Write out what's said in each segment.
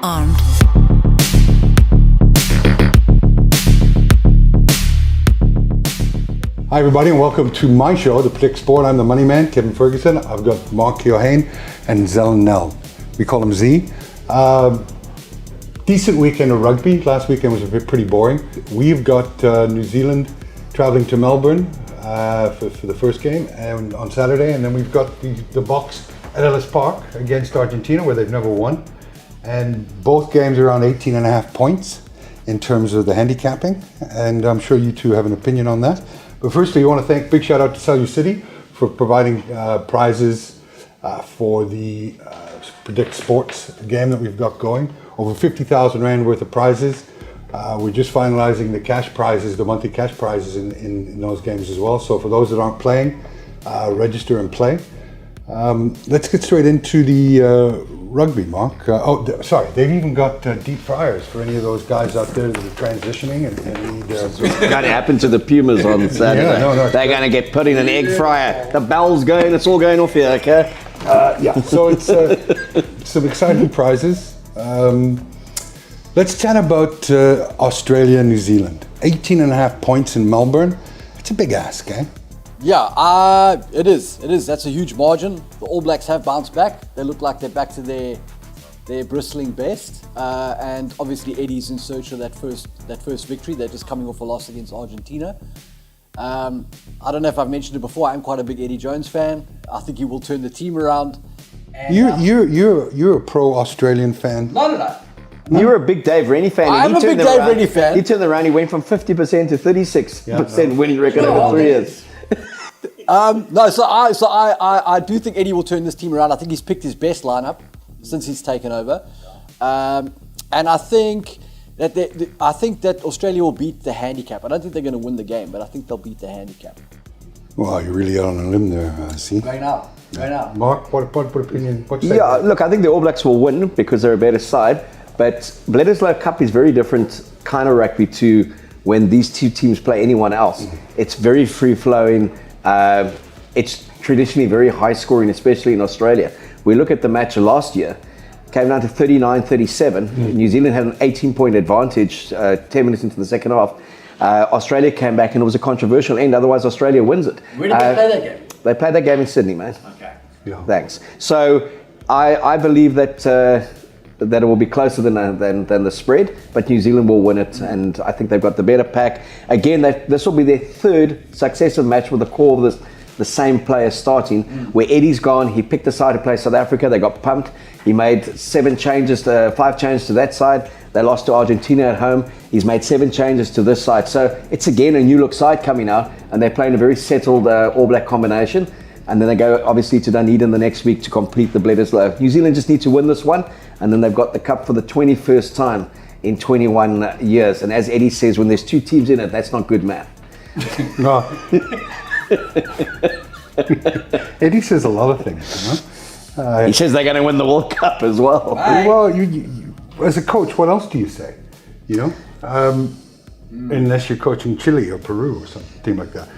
armed. Hi everybody and welcome to my show, The Plick Sport. I'm the money man, Kevin Ferguson. I've got Mark Keohane and Zell Nell. We call him Z. Decent weekend of rugby. Last weekend was pretty boring. We've got New Zealand traveling to Melbourne for the first game and on Saturday, and then we've got the Boks at Ellis Park against Argentina, where they've never won. And both games are around 18.5 points in terms of the handicapping, and I'm sure you two have an opinion on that. But firstly, I want to big shout out to Cellular City for providing prizes for the Predict Sports game that we've got going. Over 50,000 Rand worth of prizes. We're just finalizing the cash prizes, the monthly cash prizes in those games as well. So for those that aren't playing, register and play. Let's get straight into the rugby, Mark. They've even got deep fryers for any of those guys out there that are transitioning and need... It's going to happen to the Pumas on Saturday. Yeah, they're going to get put in an egg fryer. The bell's going, it's all going off here, okay? So it's some exciting prizes. Let's chat about Australia and New Zealand. 18.5 points in Melbourne. It's a big ask, eh? Yeah, it is. That's a huge margin. The All Blacks have bounced back. They look like they're back to their bristling best. And obviously Eddie's in search of that first victory. They're just coming off a loss against Argentina. I don't know if I've mentioned it before. I'm quite a big Eddie Jones fan. I think he will turn the team around. And, you're a pro-Australian fan. No. You were a big Dave Rennie fan. I'm a big Dave Rennie fan. He turned around. He went from 50% to 36% winning record over 3 years. I do think Eddie will turn this team around. I think he's picked his best lineup since he's taken over, and I think that Australia will beat the handicap. I don't think they're going to win the game, but I think they'll beat the handicap. Wow, you're really out on a limb there, see? Right now. Mark, what opinion? Look, I think the All Blacks will win because they're a better side, but Bledisloe Cup is very different kind of rugby to when these two teams play anyone else. Mm-hmm. It's very free-flowing. It's traditionally very high-scoring, especially in Australia. We look at the match last year, came down to 39-37. New Zealand had an 18-point advantage 10 minutes into the second half. Australia came back and it was a controversial end, otherwise Australia wins it. Where did they play that game? They played that game in Sydney, man. Okay. Yeah. Thanks. So I believe that it will be closer than the spread, but New Zealand will win it, and I think they've got the better pack. Again, this will be their third successive match with the core of the same players starting, where Eddie's gone. He picked the side to play South Africa. They got pumped. He made 5 changes to that side. They lost to Argentina at home. He's made 7 changes to this side. So it's again a new look side coming out, and they're playing a very settled All Black combination. And then they go obviously to Dunedin the next week to complete the Bledisloe. New Zealand just need to win this one, and then they've got the cup for the 21st time in 21 years. And as Eddie says, when there's 2 teams in it, that's not good math. No. Eddie says a lot of things, you know? He says they're going to win the World Cup as well. Well, you, as a coach, what else do you say? You know, unless you're coaching Chile or Peru or something like that.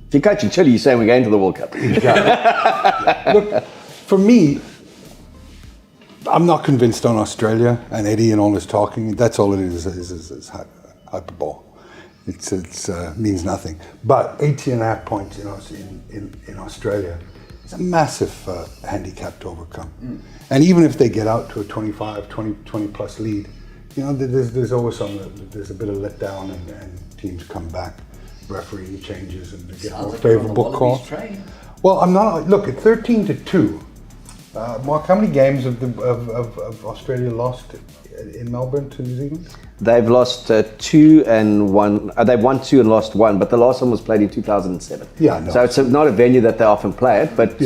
If you're coaching Chile, you're saying we're going to the World Cup. Exactly. Look, for me, I'm not convinced on Australia and Eddie and all this talking. That's all it is hyperbole. It's means nothing. But 18.5 points in Australia is a massive handicap to overcome. And even if they get out to a 20 plus lead, you know, there's always there's a bit of letdown and teams come back, referee changes and they get more favorable calls. Well, I'm not. Look, at 13-2. Mark, how many games of Australia lost in Melbourne to New Zealand? They've lost 2 and 1. They've won 2 and lost 1, but the last one was played in 2007. Yeah, no. So it's not a venue that they often play at, but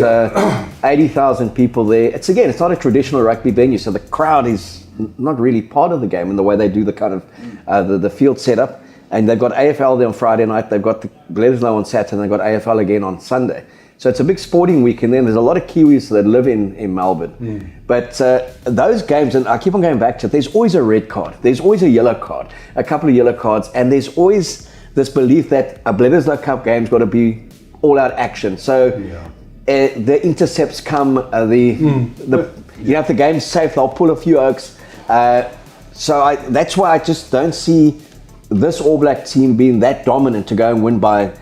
80,000 people there. It's not a traditional rugby venue, so the crowd is not really part of the game in the way they do the kind of the field setup. And they've got AFL there on Friday night. They've got the Bledisloe on Saturday. And they've got AFL again on Sunday. So it's a big sporting weekend then. There's a lot of Kiwis that live in Melbourne. But those games, and I keep on going back to it, there's always a red card. There's always a yellow card, a couple of yellow cards. And there's always this belief that a Bledisloe Cup game's got to be all-out action. So the intercepts come, you know, if the game's safe, they'll pull a few oaks. That's why I just don't see this All Black team being that dominant to go and win by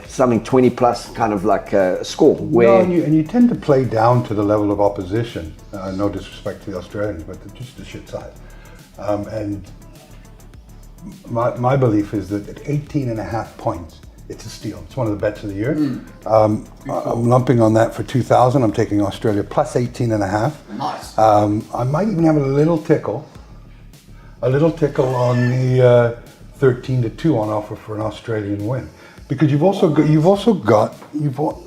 something 20 plus kind of like a score. Where No, and you tend to play down to the level of opposition. No disrespect to the Australians, but they're just a shit side. And my belief is that at 18.5 points, it's a steal. It's one of the bets of the year. I'm lumping on that for 2,000. I'm taking Australia plus 18.5. Nice. I might even have a little tickle on the 13-2 on offer for an Australian win. Because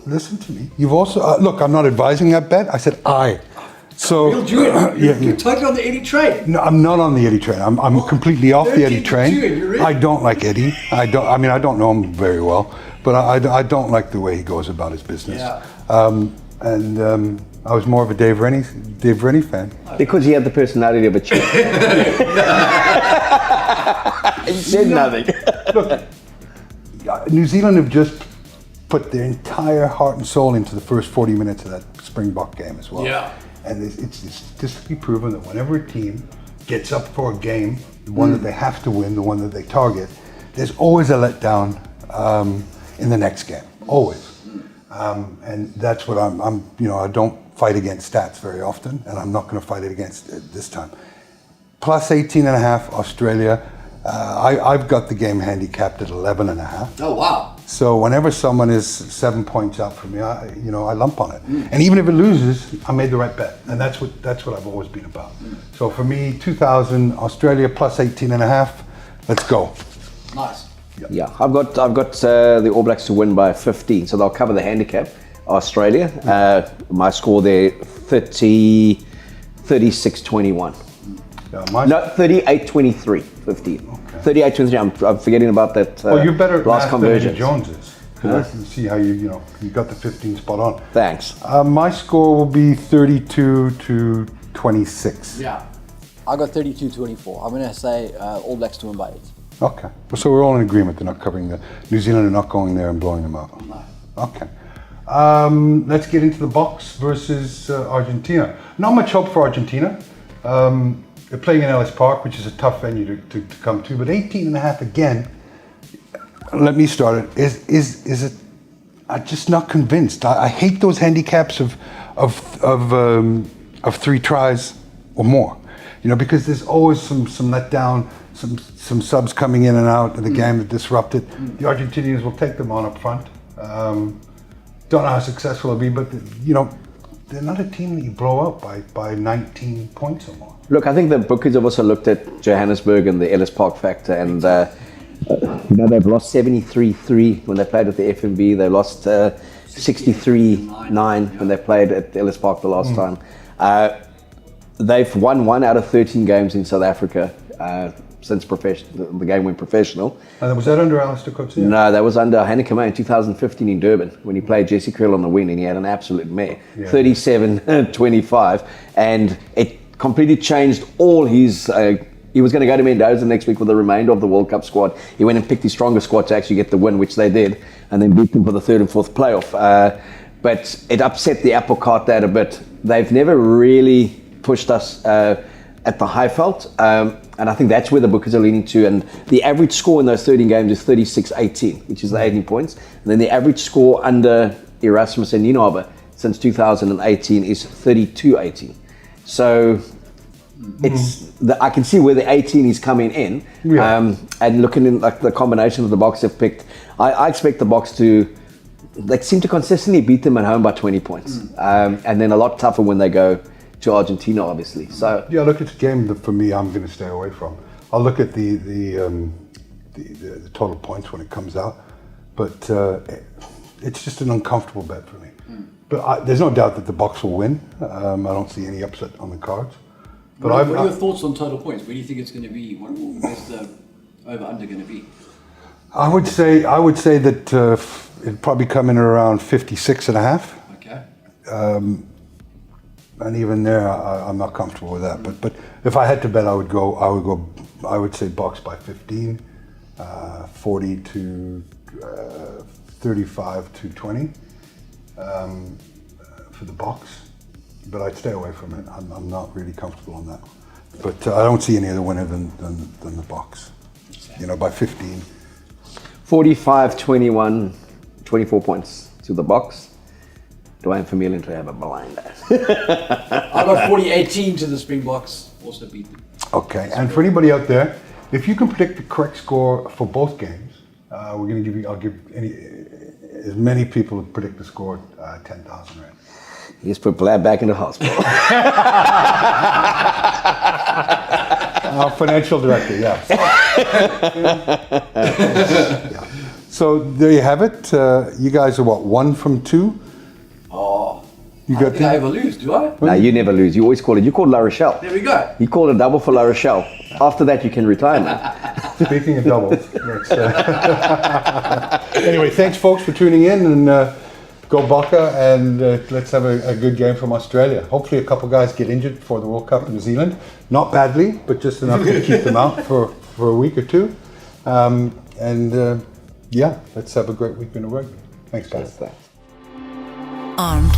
listen to me. You've also, look, I'm not advising that bet. I said I. So You'll do it. You're totally on the Eddie train. No, I'm not on the Eddie train. I'm completely off the Eddie train. You're in. I don't like Eddie. I don't know him very well, but I don't like the way he goes about his business. Yeah. I was more of a Dave Rennie fan. because he had the personality of a chick. He said nothing. Look, New Zealand have just put their entire heart and soul into the first 40 minutes of that Springbok game as well. Yeah. And it's statistically proven that whenever a team gets up for a game, the one that they have to win, the one that they target, there's always a letdown in the next game, always. And that's what I don't fight against stats very often, and I'm not going to fight it against it this time. Plus 18.5 Australia. I've got the game handicapped at 11.5. Oh, wow. So whenever someone is 7 points out from me, I lump on it. And even if it loses, I made the right bet, and that's what I've always been about. So for me, 2,000 Australia plus 18.5. Let's go. Nice. Yeah, I've got the All Blacks to win by 15, so they'll cover the handicap. Australia, my score there 36-21. No, 38-23, 15. Okay. 38-23. I'm forgetting about that. Well, you're better at last math conversion. than Jones is, because I can see how you got the 15 spot on. Thanks. My score will be 32-26. Yeah. I got 32-24. I'm going to say All Blacks to win by 8. Okay. So we're all in agreement. They're not covering the New Zealand are not going there and blowing them out. No. Okay. Let's get into the Boks versus Argentina. Not much hope for Argentina. They're playing in Ellis Park, which is a tough venue to come to, but 18.5 again. Let me start it. Is it? I'm just not convinced. I hate those handicaps of 3 tries or more. Because there's always some letdown, some subs coming in and out of the game that disrupt it. The Argentinians will take them on up front. Don't know how successful it'll be, but they're not a team that you blow out by 19 points or more. Look, I think the bookies have also looked at Johannesburg and the Ellis Park factor, and they've lost 73-3 when they played at the FNB. They lost 63-9 when they played at Ellis Park the last time. They've won 1 out of 13 games in South Africa since the game went professional. And was that under Alistair Coetzee? No, that was under Hanneke May in 2015 in Durban when he played Jesse Krill on the wing, and he had an absolute mare, 37-25, and it completely changed all his. He was going to go to Mendoza next week with the remainder of the World Cup squad. He went and picked his strongest squad to actually get the win, which they did, and then beat them for the 3rd and 4th playoff. But it upset the apple cart that a bit. They've never really pushed us at the high felt, and I think that's where the bookers are leaning to. And the average score in those 13 games is 36-18, which is the 18 points. And then the average score under Erasmus and Nienaber since 2018 is 32-18. So I can see where the 18 is coming in, and looking in like the combination of the Boks have picked. I expect the Boks to. They seem to consistently beat them at home by 20 points, and then a lot tougher when they go to Argentina, obviously. So look, it's a game that for me I'm going to stay away from. I'll look at the total points when it comes out, but it's just an uncomfortable bet for me. But there's no doubt that the Boks will win. I don't see any upset on the cards. But what are your thoughts on total points? Where do you think it's going to be? Where's the over/under going to be? I would say that it'd probably come in around 56.5. Okay. And even there, I'm not comfortable with that. But if I had to bet, I would say Boks by 15, 40 to 35 to 20 for the Boks. But I'd stay away from it. I'm not really comfortable on that. But I don't see any other winner than the Boks. You know, by 15. 45-21, 24 points to the Boks. Dwayne Vermeulen to have a blinder. I got 40-18 to the Springboks. Also beat them. Okay, and for anybody out there, if you can predict the correct score for both games, we're going to give you. I'll give as many people who predict the score 10,000 rand. He's put Blab back in the hospital. Our financial director, yeah. Yeah. So there you have it. You guys are what, 1 from 2? Oh, You I got think I ever lose, do I? No, you never lose. You always call it. You called La Rochelle. There we go. You called a double for La Rochelle. After that, you can retire, man. Speaking of doubles. Anyway, thanks folks for tuning in, and go Bokke, and let's have a good game from Australia. Hopefully a couple guys get injured before the World Cup in New Zealand. Not badly, but just enough to keep them out for a week or two. Yeah, let's have a great weekend of rugby. Thanks guys. Thanks. Armed